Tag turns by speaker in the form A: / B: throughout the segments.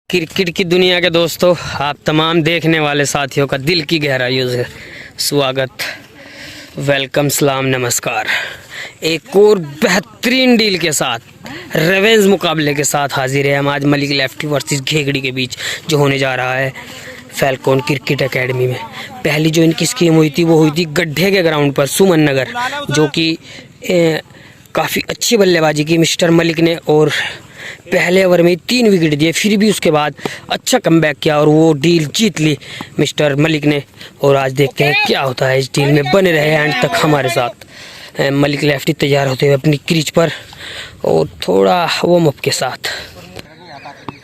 A: Cricket की दुनिया के दोस्तों, आप तमाम देखने वाले साथियों का दिल की गहराइयों से स्वागत, वेलकम, सलाम, नमस्कार। एक और बेहतरीन डील के साथ, रिवेंज मुकाबले के साथ हाजिर है हम आज मलिक लेफ्टी वर्सेस घेगड़ी के बीच, जो होने जा रहा है फैल्कॉन क्रिकेट एकेडमी में। पहली जो इनकी स्कीम हुई थी वो हुई थी गड्ढे के ग्राउंड पर सुमन नगर, जो कि काफ़ी अच्छी बल्लेबाजी की मिस्टर मलिक ने और पहले ओवर में 3 विकेट दिए, फिर भी उसके बाद अच्छा कमबैक किया और वो डील जीत ली मिस्टर मलिक ने। और आज देखते हैं क्या होता है इस डील में। बने रहे एंड तक हमारे साथ। मलिक लेफ्टी तैयार होते हुए अपनी क्रीज पर और थोड़ा वार्म अप के साथ।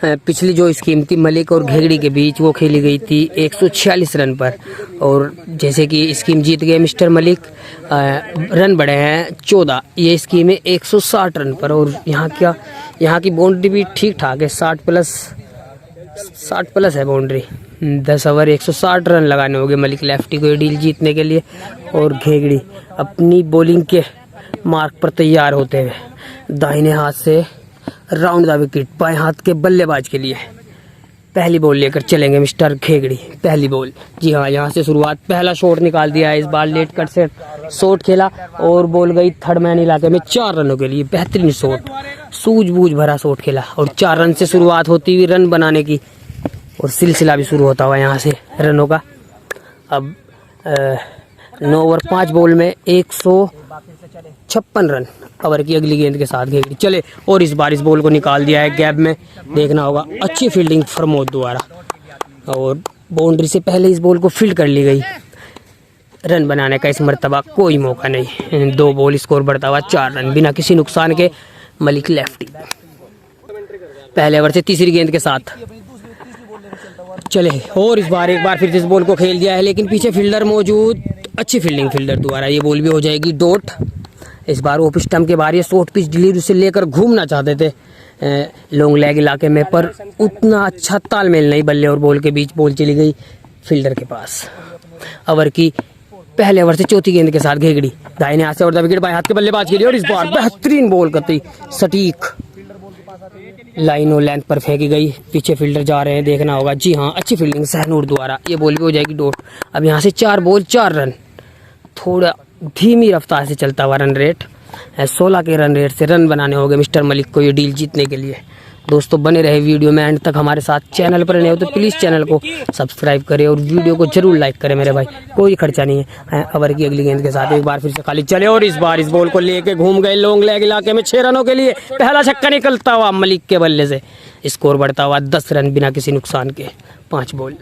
A: पिछली जो स्कीम थी मलिक और घेगड़ी के बीच वो खेली गई थी 146 रन पर, और जैसे कि स्कीम जीत गए मिस्टर मलिक, रन बढ़े हैं 14। ये स्कीम है 160 रन पर, और यहाँ की बाउंड्री भी ठीक ठाक है, 60 प्लस है बाउंड्री। 10 ओवर 160 रन लगाने होंगे मलिक लेफ्टी को ये डील जीतने के लिए। और घेगड़ी अपनी बॉलिंग के मार्क पर तैयार होते हुए दाहिने हाथ से राउंड द विकेट बाएं हाथ के बल्लेबाज के लिए पहली बॉल लेकर चलेंगे मिस्टर घेगड़ी। पहली बॉल, जी हाँ, यहाँ से शुरुआत। पहला शॉट निकाल दिया है, इस बार लेट कट से शॉट खेला और बॉल गई थर्ड मैन इलाके में 4 रनों के लिए। बेहतरीन शॉट, सूझबूझ भरा शॉट खेला और 4 रन से शुरुआत होती हुई रन बनाने की, और सिलसिला भी शुरू होता हुआ यहाँ से रनों का। अब 9 ओवर 5 बॉल में 156 रन ओवर की अगली गेंद के साथ घेगड़ी चले, और इस बार इस बॉल को निकाल दिया है गैप में। देखना होगा, अच्छी फील्डिंग फरमोद द्वारा, और बाउंड्री से पहले इस बॉल को फील्ड कर ली गई। रन बनाने का इस मर्तबा कोई मौका नहीं। 2 बॉल, स्कोर बढ़ता हुआ 4 रन बिना किसी नुकसान के मलिक लेफ्टी पहले ओवर से तीसरी गेंद के साथ चले, और इस बार एक बार फिर इस बॉल को खेल दिया है, लेकिन पीछे फील्डर मौजूद, अच्छी फील्डिंग फील्डर द्वारा ये बॉल भी हो जाएगी डॉट। इस बार ऑफ स्टंप के बाहर ये शॉर्ट पिच डिलीवरी से लेकर घूमना चाहते थे लॉन्ग लेग इलाके में, पर उतना अच्छा तालमेल नहीं बल्ले और बॉल के बीच। बॉल चली गई फील्डर के पास। ओवर की पहले ओवर से चौथी गेंद के साथ घेगड़ी दाहिने हाथ से और विकेट बाएं हाथ के बल्लेबाज के लिए, और इस बार बेहतरीन बॉल करती सटीक लाइन और लेंथ पर फेंकी गई। पीछे फील्डर जा रहे हैं, देखना होगा। जी हाँ, अच्छी फील्डिंग सहनूर द्वारा, ये बॉल भी हो जाएगी डॉट। अब यहाँ से 4 बॉल 4 रन, थोड़ा धीमी रफ्तार से चलता हुआ रन रेट, 16 के रन रेट से रन बनाने होंगे मिस्टर मलिक को ये डील जीतने के लिए। दोस्तों बने रहे वीडियो में एंड तक हमारे साथ। चैनल पर नए हो तो प्लीज़ चैनल को सब्सक्राइब करें और वीडियो को जरूर लाइक करें मेरे भाई, कोई खर्चा नहीं है। ओवर की अगली गेंद के साथ एक बार फिर से खाली चले, और इस बार इस बॉल को लेके घूम गए लॉन्ग लेग इलाके में 6 रनों के लिए। पहला छक्का निकलता हुआ मलिक के बल्ले से, स्कोर बढ़ता हुआ 10 रन बिना किसी नुकसान के। 5 बॉल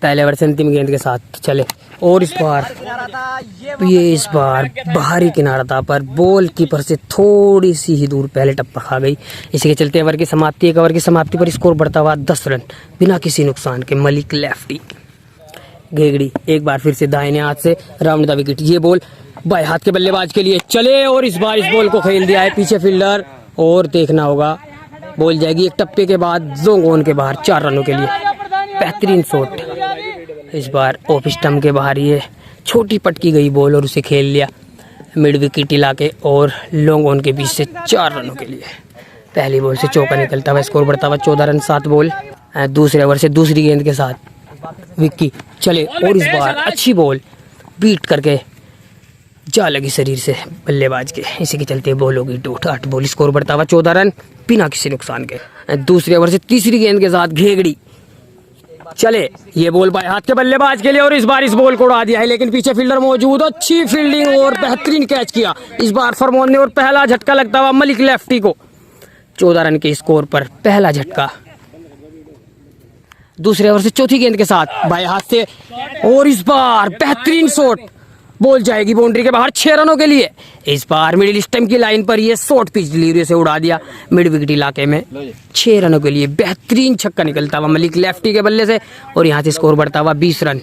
A: पहले ओवर से अंतिम गेंद के साथ चले, और इस बार बाहरी किनारा था, पर बॉल कीपर से थोड़ी सी ही दूर पहले टप्पा खा गई। इसी के चलते ओवर की समाप्ति, एक ओवर की समाप्ति पर स्कोर बढ़ता हुआ 10 रन बिना किसी नुकसान के मलिक लेफ्टी। घेगड़ी एक बार फिर से दाहिने हाथ से राउंड द विकेट, ये बॉल बाएं हाथ के बल्लेबाज के लिए चले, और इस बार इस बॉल को खेल दिया है पीछे फील्डर, और देखना होगा बॉल जाएगी एक टप्पे के बाद जोन के बाहर 4 रनों के लिए। बेहतरीन शॉट, इस बार ऑफ स्टंप के बाहर ये छोटी पटकी गई बॉल और उसे खेल लिया मिड विकेट इलाके और लॉन्ग ऑन के बीच से 4 रनों के लिए। पहली बॉल से चौका निकलता हुआ, स्कोर बढ़ता हुआ 14 रन 7 बॉल। दूसरे ओवर से दूसरी गेंद के साथ विक्की चले, और इस बार अच्छी बॉल बीट करके जा लगी शरीर से बल्लेबाज के। इसी के चलते बॉल होगी डॉट। 8 बॉल, स्कोर बढ़ता हुआ 14 रन बिना किसी नुकसान के। दूसरे ओवर से तीसरी गेंद के साथ घेगड़ी चले, ये बॉल बाएं हाथ के बल्लेबाज के लिए, और इस बार इस बॉल को उड़ा दिया है, लेकिन पीछे फील्डर मौजूद। अच्छी फील्डिंग और बेहतरीन कैच किया इस बार फरमोद ने, और पहला झटका लगता हुआ मलिक लेफ्टी को 14 रन के स्कोर पर पहला झटका। दूसरे ओवर से चौथी गेंद के साथ बाएं हाथ से, और इस बार बेहतरीन शॉट, बॉल जाएगी बाउंड्री के बाहर 6 रनों के लिए। इस बार मिडिल स्टंप की लाइन पर ये शॉर्ट पिच डिलीवरी से उड़ा दिया मिड विकेट इलाके में 6 रनों के लिए। बेहतरीन छक्का निकलता हुआ मलिक लेफ्टी के बल्ले से, और यहाँ से स्कोर बढ़ता हुआ 20 रन।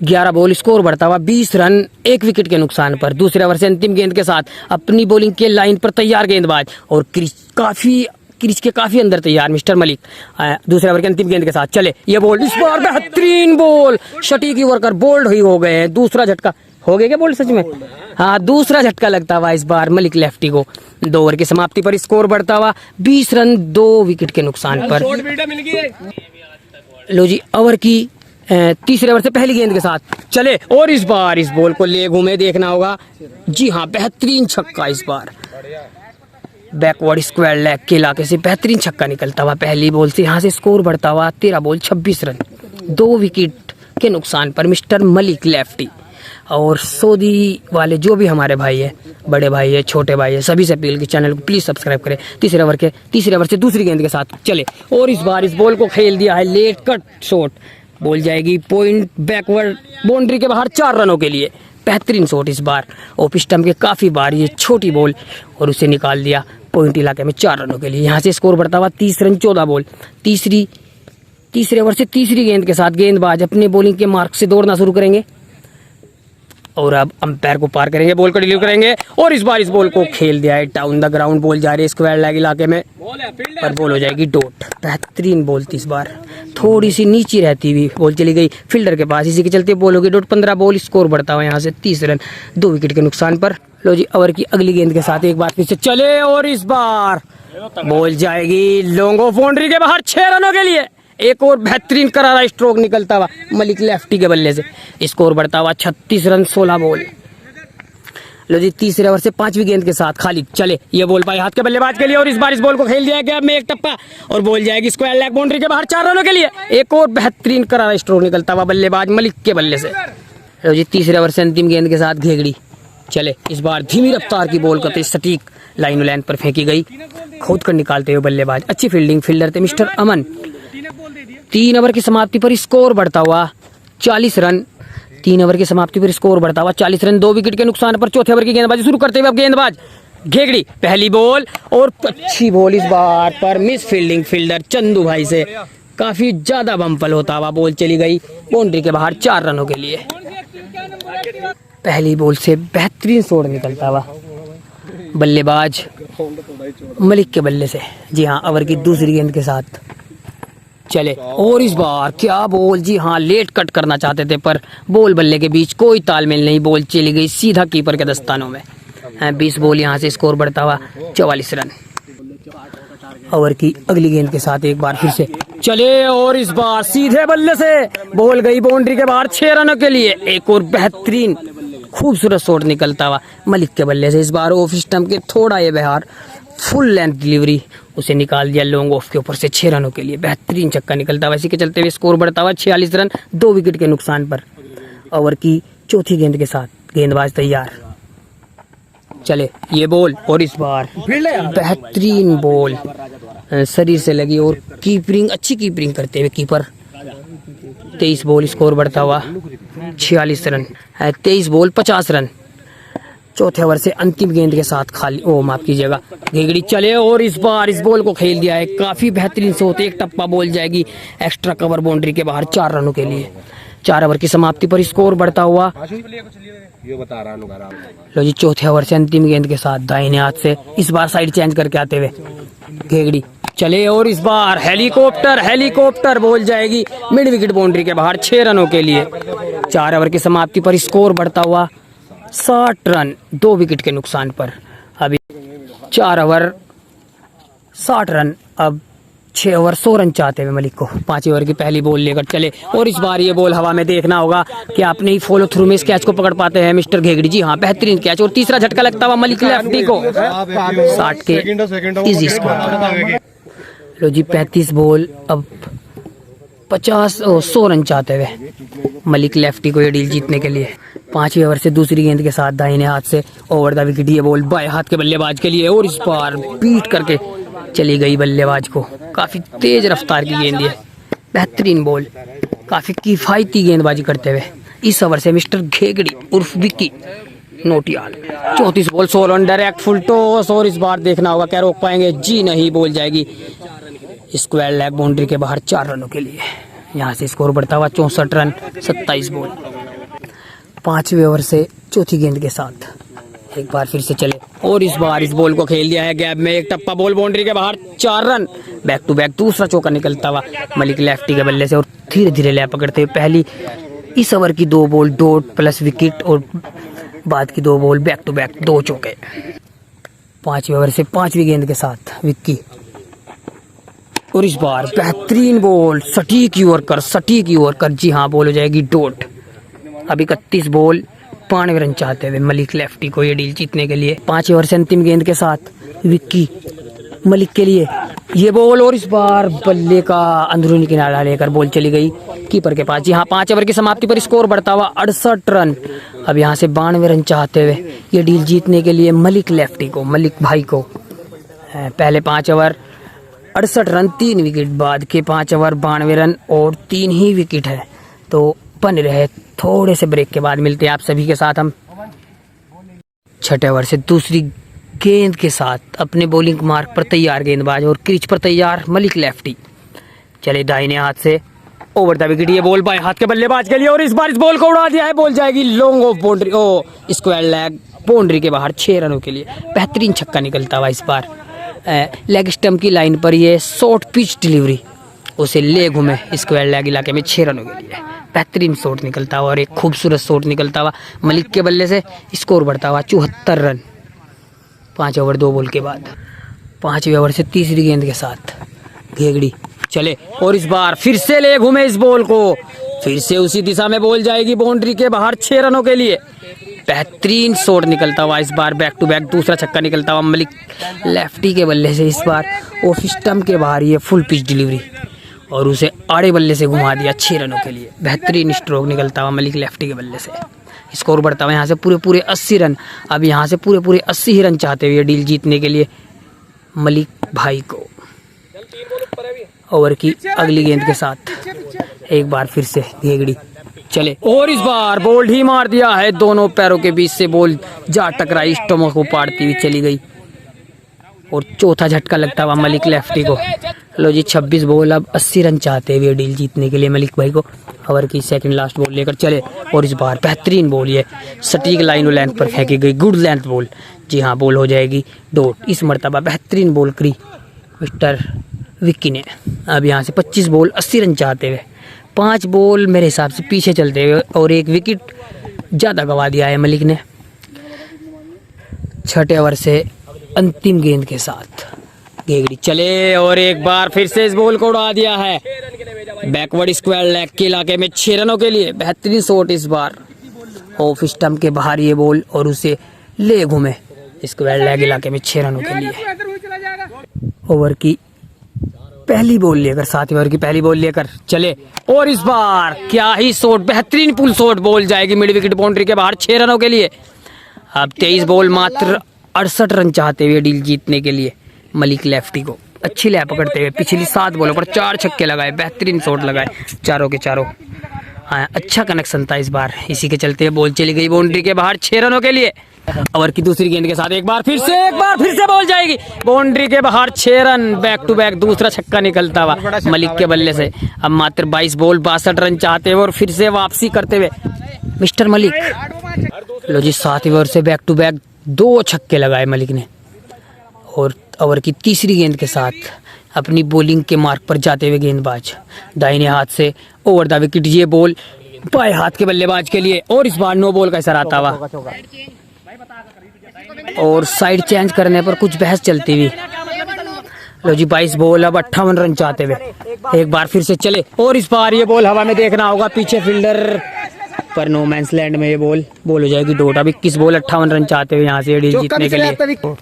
A: 11 बॉल, स्कोर बढ़ता हुआ 20 रन 1 विकेट के नुकसान पर। दूसरे ओवर से अंतिम गेंद के साथ अपनी बॉलिंग के लाइन पर तैयार गेंदबाज, और क्रीज के काफी अंदर तैयार मिस्टर मलिक। दूसरे ओवर के अंतिम गेंद के साथ चले, ये बॉल इस बार बेहतरीन बॉल, सटीक वर्कर बोल्ड ही हो गए हैं। दूसरा झटका हो गए क्या बोल सच में? हाँ, दूसरा झटका लगता हुआ इस बार मलिक लेफ्टी को। 2 ओवर की समाप्ति पर स्कोर बढ़ता हुआ 20 रन 2 विकेट के नुकसान पर। लो जी, ओवर की तीसरे ओवर से पहली गेंद के साथ चले और इस बार इस बॉल को ले घूमे, देखना होगा। जी हाँ, बेहतरीन छक्का इस बार, बैकवर्ड स्क्वायर लेग के इलाके से बेहतरीन छक्का निकलता हुआ पहली बॉल से। यहाँ से स्कोर बढ़ता हुआ 13 बॉल 26 रन 2 विकेट के नुकसान पर मिस्टर मलिक लेफ्टी। और सऊदी वाले जो भी हमारे भाई है, बड़े भाई है, छोटे भाई है, सभी से अपील की चैनल को प्लीज़ सब्सक्राइब करें। तीसरे ओवर से दूसरी गेंद के साथ चले और इस बार इस बॉल को खेल दिया है लेट कट शॉट, बॉल जाएगी पॉइंट बैकवर्ड बाउंड्री के बाहर 4 रनों के लिए। बेहतरीन शॉट इस बार ऑफ स्टंप के काफ़ी बार ये छोटी बॉल और उसे निकाल दिया पॉइंट इलाके में 4 रनों के लिए। यहाँ से स्कोर बढ़ता हुआ 30 रन 14 बॉल। तीसरे ओवर से तीसरी गेंद के साथ गेंदबाज अपने बॉलिंग के मार्क से दौड़ना शुरू करेंगे और अब अंपायर को पार करेंगे, बॉल को डिलीवर करेंगे और इस बार इस बॉल को खेल दिया है डाउन द ग्राउंड। बॉल जा रही है स्क्वायर लेग इलाके में पर बॉल हो जाएगी डॉट। बेहतरीन बॉल थी इस बार, थोड़ी सी नीचे रहती हुई बॉल चली गई फील्डर के पास, इसी के चलते बॉल होगी डॉट। 15 बॉल, स्कोर बढ़ता हुआ यहाँ से 30 रन 2 विकेट के नुकसान पर। लो जी, ओवर की अगली गेंद के साथ एक बार फिर से चले और इस बार बॉल जाएगी लॉन्ग ऑफ बाउंड्री के बाहर 6 रनों के लिए। एक और बेहतरीन करारा स्ट्रोक निकलता हुआ मलिक लेफ्टी के बल्ले से, स्कोर बढ़ता हुआ 36 रन 16 बॉल। लो जी, तीसरे ओवर से 5वीं गेंद के साथ खालिद चले, ये बॉल बाएं हाथ के बल्लेबाज के लिए और इस बार इस बॉल को खेल दिया गया में एक टप्पा और बॉल जाएगी स्क्वायर लेग बाउंड्री के बाहर 4 रनों के लिए। एक और बेहतरीन करारा स्ट्रोक निकलता हुआ बल्लेबाज मलिक के बल्ले से। लो जी, तीसरे ओवर से अंतिम गेंद के साथ घेगड़ी चले, इस बार धीमी रफ्तार की बॉल करते सटीक लाइन लाइन पर फेंकी गई, खोद कर निकालते हुए बल्लेबाज। अच्छी फील्डिंग, फील्डर थे मिस्टर अमन। 3 ओवर की समाप्ति पर स्कोर बढ़ता हुआ 40 रन। 3 ओवर की समाप्ति पर स्कोर बढ़ता हुआ 40 रन 2 विकेट के नुकसान पर। चौथे ओवर की गेंदबाजी शुरू करते हुए अब गेंदबाज घेगड़ी, पहली बॉल और अच्छी बॉल इस बार पर मिस फील्डिंग फील्डर चंदू भाई से काफी ज्यादा बम्पल होता हुआ बॉल चली गई बाउंड्री के बाहर 4 रनों के लिए। पहली बॉल से बेहतरीन शॉट निकलता हुआ बल्लेबाज मलिक के बल्ले से। जी हाँ, ओवर की दूसरी गेंद के साथ चले और इस बार क्या बॉल, जी हाँ, लेट कट करना चाहते थे पर बॉल बल्ले के बीच कोई तालमेल नहीं, बॉल चली गई सीधा कीपर के दस्तानों में। 20 बॉल, यहाँ से स्कोर बढ़ता हुआ 44 रन। ओवर की अगली गेंद के साथ एक बार फिर से चले और इस बार सीधे बल्ले से बॉल गई बाउंड्री के बाहर 6 रनों के लिए। एक और बेहतरीन खूबसूरत शॉट निकलता हुआ मलिक के बल्ले से, इस बार ऑफ स्टंप के थोड़ा ये बहार फुल लेंथ डिलीवरी उसे निकाल दिया लॉन्ग ऑफ के ऊपर से 6 रनों के लिए। बेहतरीन छक्का निकलता हुआ, इसी के चलते हुए स्कोर बढ़ता हुआ 46 रन 2 विकेट के नुकसान पर। ओवर की चौथी गेंद के साथ गेंदबाज तैयार चले, ये बॉल और इस बार बेहतरीन बॉल शरीर से लगी और कीपरिंग, अच्छी कीपरिंग करते हुए कीपर। 23 बॉल, स्कोर बढ़ता हुआ 46 रन। 23 ball 50 run. चौथे ओवर से अंतिम गेंद के साथ खाली, ओ माफ कीजिएगा, घेगड़ी चले और इस बार इस बॉल को खेल दिया है काफी बेहतरीन से होते, एक टप्पा बॉल जाएगी एक्स्ट्रा कवर बाउंड्री के बाहर 4 रनों के लिए। 4 ओवर की समाप्ति पर स्कोर बढ़ता हुआ, लो जी, चौथे ओवर से अंतिम गेंद के साथ दाहिने हाथ से इस बार साइड चेंज करके आते हुए घेगड़ी चले और इस बार हेलीकॉप्टर बॉल जाएगी मिड विकेट बाउंड्री के बाहर 6 रनों के लिए। 4 ओवर की समाप्ति पर स्कोर बढ़ता हुआ 60 रन 2 विकेट के नुकसान पर। अभी 4 ओवर 60 रन, अब 6 ओवर 100 रन चाहते हुए मलिक को 5 ओवर की पहली बॉल लेकर चले और इस बार ये बॉल हवा में, देखना होगा कि आपने ही फॉलो थ्रू में इस कैच को पकड़ पाते हैं मिस्टर घेगड़ी। जी हाँ, बेहतरीन कैच और तीसरा झटका लगता हुआ मलिक लेफ्टी को 60 के इजी स्कोर। लो जी, 35 बॉल, अब 100 रन चाहते हुए मलिक लेफ्टी को ये डील जीतने के लिए। 5वें ओवर से दूसरी गेंद के साथ दाहिने हाथ से ओवर द विकेट, ये बॉल बाएं हाथ के बल्लेबाज के लिए और इस बार बीट करके चली गई बल्लेबाज को। काफी तेज रफ्तार की गेंद है, बेहतरीन बॉल, काफी किफायती गेंदबाजी करते हुए इस ओवर से मिस्टर घेगड़ी उर्फ Vicky Notiyal. 34 ball 16 run, direct full toss और इस बार देखना होगा क्या रोक पाएंगे। जी नहीं, बॉल जाएगी स्क्वायर लेग बाउंड्री के बाहर 4 रनों के लिए। यहाँ से स्कोर बढ़ता हुआ 64 रन 27 बॉल। 5वें ओवर से चौथी गेंद के साथ एक बार फिर से चले और इस बार इस बॉल को खेल दिया है गैप में, एक टप्पा बॉल बाउंड्री के बाहर 4 रन। बैक टू बैक दूसरा चौका निकलता हुआ मलिक लेफ्टी के बल्ले से और धीरे धीरे लय पकड़ते हुए पहली इस ओवर की 2 बॉल डॉट प्लस विकेट और बाद की 2 बॉल बैक टू बैक 2 चौके। 5वें ओवर से 5वीं गेंद के साथ विक्की, और इस बार बेहतरीन बॉल, सटीक यॉर्कर, जी हाँ बॉल हो जाएगी डॉट। अब 31 बॉल 92 रन चाहते हुए मलिक लेफ्टी को ये डील जीतने के लिए। 5 ओवर से अंतिम गेंद के साथ विक्की, मलिक के लिए ये बॉल, और इस बार बल्ले का अंदरूनी किनारा लेकर बॉल चली गई कीपर के पास। जी हाँ, 5 ओवर की समाप्ति पर स्कोर बढ़ता हुआ 68 रन। अब यहाँ से 92 रन चाहते हुए ये डील जीतने के लिए मलिक लेफ्टी को, मलिक भाई को। पहले 5 ओवर 68 रन 3 विकेट, बाद के 5 ओवर 92 रन और 3 ही विकेट है। तो बन रहे थोड़े से ब्रेक के बाद मिलते हैं आप सभी के साथ हम 6ठे ओवर से दूसरी गेंद के साथ अपने बॉलिंग मार्क पर तैयार गेंदबाज और क्रीज पर तैयार मलिक लेफ्टी। चले दाहिने हाथ से ओवर द विकेट, ये बॉल बाएं हाथ के बल्लेबाज के लिए, और इस बार इस बॉल को उड़ा दिया है। बॉल जाएगी long off boundary, oh square leg, boundary के बाहर 6 रनों के लिए। बेहतरीन छक्का निकलता हुआ इस बार लेग स्टंप की लाइन पर ये शॉर्ट पिच डिलीवरी, उसे ले घूमे स्क्वायर लेग इलाके में 6 रनों के लिए। बेहतरीन शॉट निकलता हुआ और एक खूबसूरत शॉट निकलता हुआ मलिक के बल्ले से। स्कोर बढ़ता हुआ 74 रन 5 ओवर 2 बॉल के बाद। 5वें ओवर से तीसरी गेंद के साथ घेगड़ी, चले, और इस बार फिर से ले घूमे इस बॉल को, फिर से उसी दिशा में बॉल जाएगी बाउंड्री के बाहर 6 रनों के लिए। बेहतरीन शॉट निकलता हुआ इस बार, बैक टू बैक दूसरा छक्का निकलता हुआ मलिक लेफ्टी के बल्ले से। इस बार ऑफ स्टंप के बाहर ये फुल पिच डिलीवरी, और उसे आड़े बल्ले से घुमा दिया 6 रनों के लिए। बेहतरीन स्ट्रोक निकलता हुआ मलिक लेफ्टी के बल्ले से। स्कोर बढ़ता हुआ यहाँ से पूरे 80 रन। अब यहाँ से पूरे 80 ही रन चाहते हुए डील जीतने के लिए मलिक भाई को। ओवर की अगली गेंद के साथ एक बार फिर से घेगड़ी, चले, और इस बार बॉल ही मार दिया है। दोनों पैरों के बीच से बॉल जा टकराई, स्टोमक को पाड़ती हुई चली गई, और चौथा झटका लगता हुआ मलिक लेफ्टी को। लो जी, 26 बॉल, अब 80 रन चाहते हुए डील जीतने के लिए मलिक भाई को। ओवर की सेकंड लास्ट बॉल लेकर चले, और इस बार बेहतरीन बॉल, ये सटीक लाइन और लेंथ पर फेंकी गई, गुड लेंथ बॉल। जी हाँ, बॉल हो जाएगी डॉट। इस मरतबा बेहतरीन बॉल करी मिस्टर विक्की ने। अब यहाँ से 25 बॉल 80 रन चाहते हुए 5 बॉल मेरे हिसाब से पीछे चलते हुए और 1 विकेट ज़्यादा गंवा दिया है मलिक ने। 6ठे ओवर से अंतिम गेंद के साथ घेगड़ी, चले, और एक बार फिर से इस बॉल को उड़ा दिया है बैकवर्ड स्क्वायर लेग के इलाके में 6 रनों के लिए। बेहतरीन शॉट इस बार, ऑफ स्टंप के बाहर ये बॉल, और उसे ले घूमे स्क्वायर लेग इलाके में 6 रनों के लिए। ओवर की पहली बॉल लेकर, 7वें ओवर की पहली बॉल लेकर चले, और इस बार क्या ही शॉट, बेहतरीन पुल शॉट, बॉल जाएगी मिड विकेट बाउंड्री के बाहर 6 रनों के लिए। अब 23 बॉल मात्र 68 रन चाहते हुए डील जीतने के लिए मलिक लेफ्टी को। अच्छी लय पकड़ते हुए पिछली 7 बॉलों पर 4 छक्के लगाए, बेहतरीन शॉट लगाए चारों के चारों। हाँ, अच्छा कनेक्शन था इस बार, इसी के चलते बॉल चली गई बाउंड्री के बाहर 6 रनों के लिए। ओवर की दूसरी गेंद के साथ एक बार फिर से बॉल जाएगी बाउंड्री के बाहर 6 रन, बैक टू बैक दूसरा छक्का निकलता हुआ मलिक के बल्ले से। अब मात्र 22 बॉल 62 रन चाहते हुए और फिर से वापसी करते हुए मिस्टर मलिक। लो जी, 7वें ओवर से बैक टू बैक 2 छक्के लगाए मलिक ने, और ओवर की तीसरी गेंद के साथ अपनी बॉलिंग के मार्क पर जाते हुए गेंदबाज दाहिने हाथ से ओवर द विकेट, ये बॉल बाएं हाथ के बल्लेबाज के लिए, और इस बार नो बॉल का इशारा आता हुआ, और साइड चेंज करने पर कुछ बहस चलती हुई। लो जी, 22 बॉल, अब 58 रन चाहते हुए एक बार फिर से चले, और इस बार ये बॉल हवा में देखना होगा, पीछे फील्डर पर नो मैंस लैंड में ये बॉल हो जाएगी डॉट। अब 21 बॉल 58 रन चाहते हुए यहाँ से डील जीतने के लिए।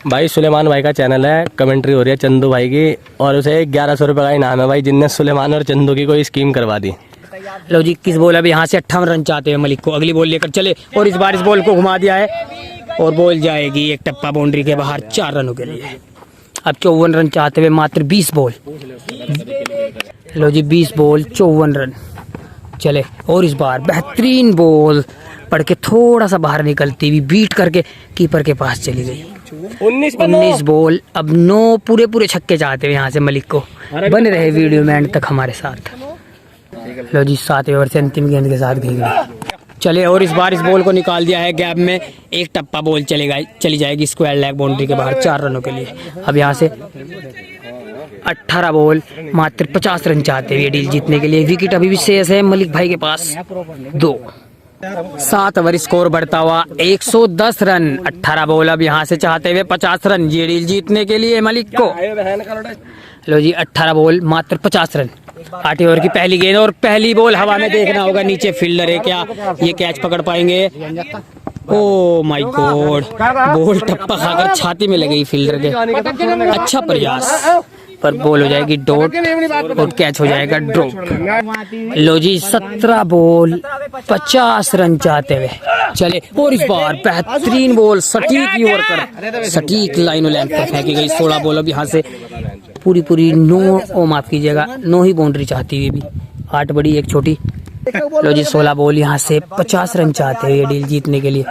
B: भाई सुलेमान भाई का चैनल है, कमेंट्री हो रही है चंदू भाई की, और उसे 1100 रुपये का इनाम है भाई, जिनने सुलेमान और चंदू की कोई स्कीम करवा दी।
A: लो जी, 21 बॉल, अब यहाँ से 58 रन चाहते हुए मलिक को अगली बॉल लेकर चले, और इस बार इस बॉल को घुमा दिया है, और बॉल जाएगी एक टप्पा बाउंड्री के बाहर 4 रनों के लिए। अब 54 रन चाहते हुए मात्र 20 बॉल। लो जी, 20 बॉल 54 रन चले, और इस बार बेहतरीन बॉल पड़ के थोड़ा सा बाहर निकलती हुई बीट करके कीपर के पास चली गई। 19 बॉल, अब 9 पूरे छक्के चाहते हुए यहाँ से मलिक को। बने रहे वीडियो में एंड तक हमारे साथ। लो जी, 7वें ओवर से अंतिम गेंद के साथ घेगड़ी, चले और इस बार इस बॉल को निकाल दिया है गैप में, एक टप्पा बॉल चली जाएगी स्क्वायर लेग बाउंड्री के बाहर 4 रनों के लिए। अब यहाँ से 18 बॉल मात्र 50 रन चाहते हुए डील जीतने के लिए। विकेट अभी भी शेष है मलिक भाई के पास 2। 7 ओवर स्कोर बढ़ता हुआ 110 रन। 18 बॉल अब यहाँ से चाहते हुए 50 रन ये डील जीतने के लिए मलिक को। लो जी 18 बॉल मात्र 50 रन। 8 ओवर की पहली गेंद और पहली बॉल हवा में, देखना होगा नीचे फील्डर है क्या ये कैच पकड़ पाएंगे। ओ माय गॉड, बॉल टप्पा खाकर छाती में लगी फील्डर के। अच्छा प्रयास पर बॉल हो जाएगी डॉट और कैच हो जाएगा ड्रॉप। लो जी 17 बॉल 50 रन चाहते हुए चले और इस बार बेहतरीन बॉल सटीक ओवर कर सटीक लाइन लेंथ पर फेंकी गई। 16 बॉल अब यहाँ से पूरी 9 माफ कीजिएगा 9 ही बाउंड्री चाहती हुई भी, 8 बड़ी 1 छोटी। लो जी 16 बॉल यहाँ से 50 रन चाहते हुए डील जीतने के लिए।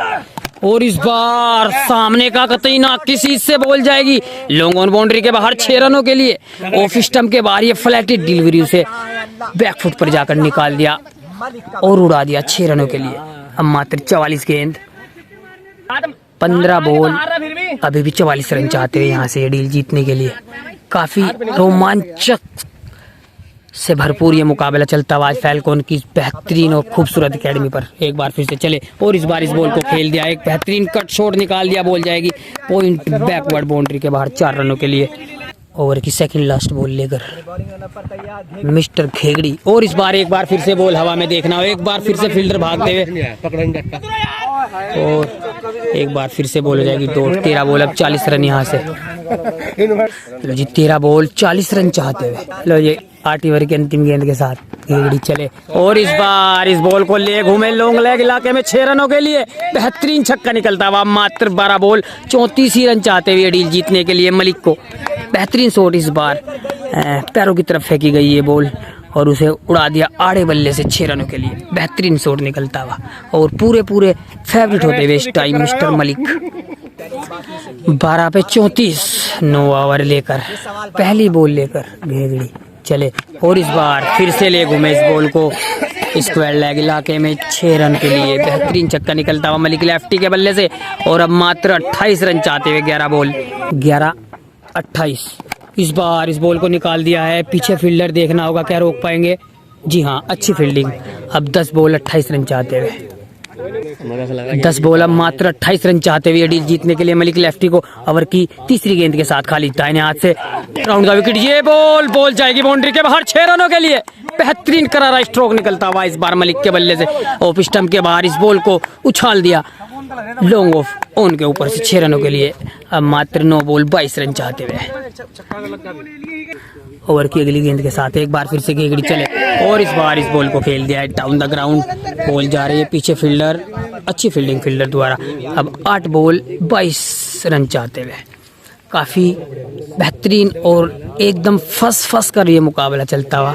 A: और इस बार सामने का कतई ना किसी से बॉल जाएगी लॉन्ग ऑन बाउंड्री के बाहर 6 रनों के लिए। ऑफ स्टंप के बाहर ये फ्लैटेड डिलीवरी उसे बैकफुट पर जाकर निकाल दिया और उड़ा दिया 6 रनों के लिए। अब मात्र 44 गेंद 15 बॉल अभी भी 44 रन चाहते हुए यहाँ से ये डील जीतने के लिए। काफी रोमांचक से भरपूर ये मुकाबला चलता हुआ आज फैल्कॉन की बेहतरीन और खूबसूरत एकेडमी पर। एक बार फिर से चले और इस बार इस बॉल को खेल दिया, एक बेहतरीन कट शॉट निकाल दिया, बॉल जाएगी पॉइंट बैकवर्ड बाउंड्री के बाहर 4 रनों के लिए। ओवर की सेकंड लास्ट बॉल लेकर मिस्टर खेगड़ी और इस बार एक बार फिर से बॉल हवा में, देखना हो एक बार फिर से फील्डर भागते हुए और एक बार फिर से बॉल हो जाएगी डॉट। 13 बॉल अब 40 रन यहाँ से। लो जी 13 बॉल 40 रन चाहते हुए। लो जी 8 ओवर की अंतिम गेंद के साथ खेगड़ी चले और इस बार इस बॉल को ले घूमे लॉन्ग लेग इलाके में 6 रनों के लिए। बेहतरीन छक्का निकलता हुआ मात्र 12 बॉल 34 ही रन चाहते हुए डील जीतने के लिए मलिक को। बेहतरीन शॉट इस बार पैरों की तरफ फेंकी गई ये बॉल और उसे उड़ा दिया आड़े बल्ले से 6 रनों के लिए। बेहतरीन शॉट निकलता हुआ और पूरे फेवरेट होते हुए इस टाइम मिस्टर मलिक 12 पे 34 9 ओवर लेकर पहली बॉल लेकर घेगड़ी चले और इस बार फिर से ले घूमे इस बॉल को स्क्वायर लेग इलाके में 6 रन के लिए। बेहतरीन छक्का निकलता हुआ मलिक लेफ्टी के बल्ले से और अब मात्र 28 रन चाहते हुए 11 बॉल 11-28। इस बार इस बॉल को निकाल दिया है, पीछे फील्डर देखना होगा क्या रोक पाएंगे। जी हाँ अच्छी फील्डिंग। अब 10 बॉल 28 रन चाहते हुए 10 बॉल अब मात्र 28 रन चाहते हुए डील जीतने के लिए मलिक लेफ्टी को ओवर की तीसरी गेंद के साथ खाली दाहिने हाथ से राउंड द विकेट ये बॉल जाएगी बाउंड्री के बाहर 6 रनों के लिए। बेहतरीन करारा स्ट्रोक निकलता हुआ इस बार मलिक के बल्ले से ऑफ स्टंप के बाहर इस बॉल को उछाल दिया लॉन्ग ऑफ ऑन के ऊपर से 6 रनों के लिए। अब मात्र 9 बॉल 22 रन चाहते हुए ओवर की अगली गेंद के साथ एक बार फिर से घेगड़ी चले और इस बार इस बॉल को खेल दिया है डाउन द ग्राउंड। बॉल जा रही है पीछे फील्डर, अच्छी फील्डिंग फील्डर द्वारा। अब 8 बॉल 22 रन चाहते हुए काफी बेहतरीन और एकदम फंस कर ये मुकाबला चलता हुआ।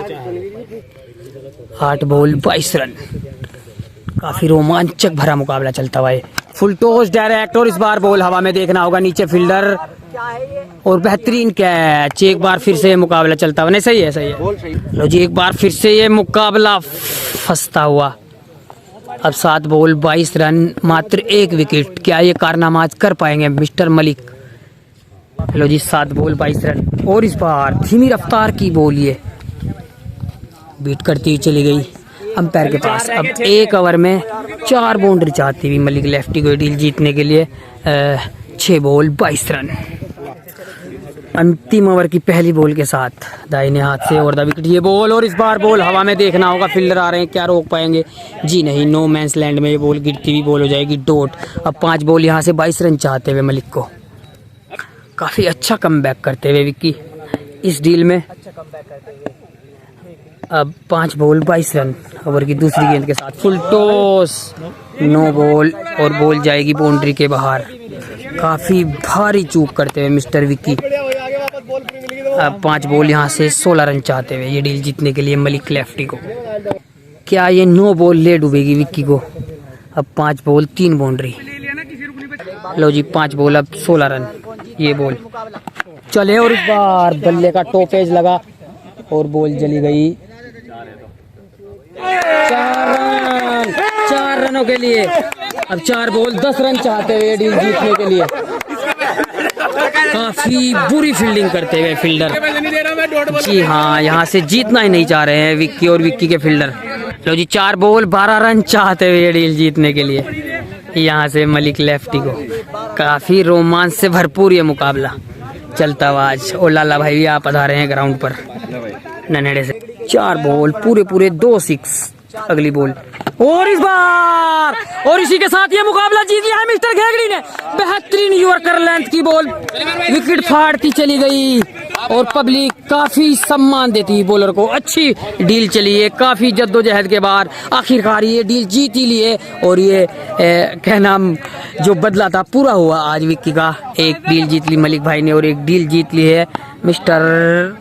A: 8 बॉल 22 रन काफी रोमांचक भरा मुकाबला चलता हुआ है। फुल टॉस डायरेक्ट और इस बार बॉल हवा में, देखना होगा नीचे फील्डर और बेहतरीन कैच। एक बार फिर से ये मुकाबला चलता हुआ, नहीं सही है। लो जी एक बार फिर से ये मुकाबला फंसता हुआ। अब 7 बॉल 22 रन मात्र 1 विकेट। क्या ये कारनामा आज कर पाएंगे मिस्टर मलिक? लो जी 7 बॉल 22 रन और इस बार धीमी रफ्तार की बॉल ये बीट करती हुई चली गई अंपायर के पास। अब 1 ओवर में 4 बाउंड्री चाहती हुई मलिक लेफ्टी को डील जीतने के लिए 6 बॉल 22 रन। अंतिम ओवर की पहली बॉल के साथ दाहिने हाथ से ओवर द विकेट ये बॉल और इस बार बॉल हवा में, देखना होगा फील्डर आ रहे हैं क्या रोक पाएंगे। जी नहीं, नो मैंस लैंड में ये बॉल गिरती हुई बॉल हो जाएगी डॉट। अब 5 बॉल यहाँ से 22 रन चाहते हुए मलिक को। काफी अच्छा कमबैक करते हुए विक्की इस डील में। अब 5 बॉल 22 रन ओवर की दूसरी गेंद के साथ फुल टॉस 9 बॉल और बॉल जाएगी बाउंड्री के बाहर। काफी भारी चूक करते हुए मिस्टर विक्की। अब 5 बॉल यहाँ से 16 रन चाहते हुए ये डील जीतने के लिए मलिक लेफ्टी को। क्या ये 9 बॉल ले डूबेगी विक्की को? अब 5 बॉल 3 बाउंड्री। लो जी 5 बॉल अब 16 रन ये बॉल चले और इस बार बल्ले का टॉपेज लगा और बॉल चली गई 4 4 रनों के लिए। अब 4 बॉल 10 रन चाहते हुए डील जीतने के लिए। काफी बुरी फील्डिंग करते हुए फील्डर। जी हाँ, यहाँ से जीतना ही नहीं चाह रहे हैं विक्की और विक्की के फील्डर। लो जी, 4 बॉल 12 रन चाहते हुए डील जीतने के लिए। यहाँ से मलिक लेफ्टी को। काफी रोमांच से भरपूर ये मुकाबला चलता हुआ आज। और लाला भाई भी आप पधारे हैं ग्राउंड पर ननेड़े से। 4 बॉल पूरे 2 6। अगली बॉल और इस बार, और इसी के साथ ये मुकाबला जीत लिया है मिस्टर घेगड़ी ने। बेहतरीन यॉर्कर लेंथ की बॉल विकेट फाड़ती चली गई और पब्लिक काफी सम्मान देती है बॉलर को। अच्छी डील चली है, काफी जद्दोजहद के बाद आखिरकार ये डील जीत ही लिए। और ये क्या नाम, जो बदला था पूरा हुआ आज विक्की का। एक डील जीत ली मलिक भाई ने और एक डील जीत ली है मिस्टर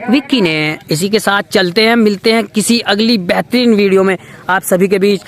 A: विक्की ने। इसी के साथ चलते हैं, मिलते हैं किसी अगली बेहतरीन वीडियो में आप सभी के बीच।